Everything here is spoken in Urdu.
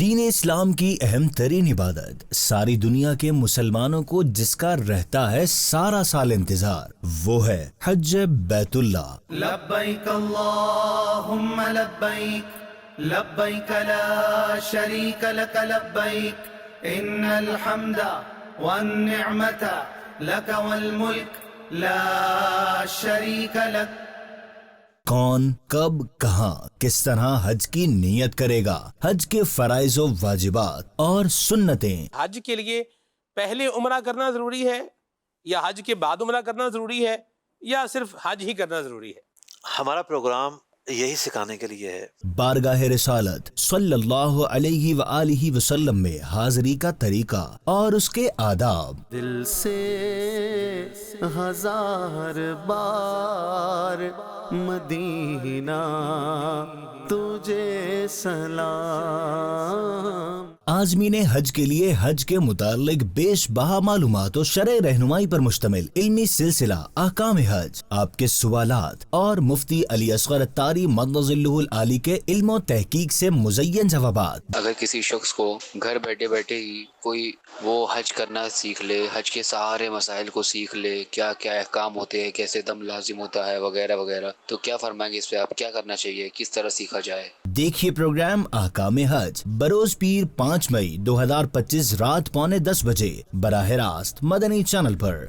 دین اسلام کی اہم ترین عبادت، ساری دنیا کے مسلمانوں کو جس کا رہتا ہے سارا سال انتظار، وہ ہے حج بیت اللہ۔ لبیک اللہم لبیک لبیک لا شریک لک لبیک ان الحمد والنعمت لک والملک لا شریک لک۔ کون، کب، کہاں، کس طرح حج کی نیت کرے گا، حج کے فرائض و واجبات اور سنتیں۔ حج کے لیے پہلے عمرہ کرنا ضروری ہے یا حج کے بعد عمرہ کرنا ضروری ہے یا صرف حج ہی کرنا ضروری ہے؟ ہمارا پروگرام یہی سکھانے کے لیے ہے۔ بارگاہ رسالت صلی اللہ علیہ وآلہ وسلم میں حاضری کا طریقہ اور اس کے آداب۔ دل سے ہزار بار مدینہ تجھے سلام۔ عازمین حج کے لیے حج کے متعلق بیش بہا معلومات و شرعی رہنمائی پر مشتمل علمی سلسلہ احکام حج، آپ کے سوالات اور مفتی علی اصغر الطاری مدظ اللہ العالی کے علم و تحقیق سے مزین جوابات۔ اگر کسی شخص کو گھر بیٹھے بیٹھے ہی کوئی وہ حج کرنا سیکھ لے، حج کے سارے مسائل کو سیکھ لے، کیا کیا احکام ہوتے ہیں، کیسے دم لازم ہوتا ہے وغیرہ وغیرہ، تو کیا فرمائیں گے اس پہ؟ آپ کیا کرنا چاہیے، کس طرح سیکھا جائے؟ دیکھیے پروگرام احکام حج بروز پیر 5 مئی 2025 رات 9:45 بجے براہ راست مدنی چینل پر۔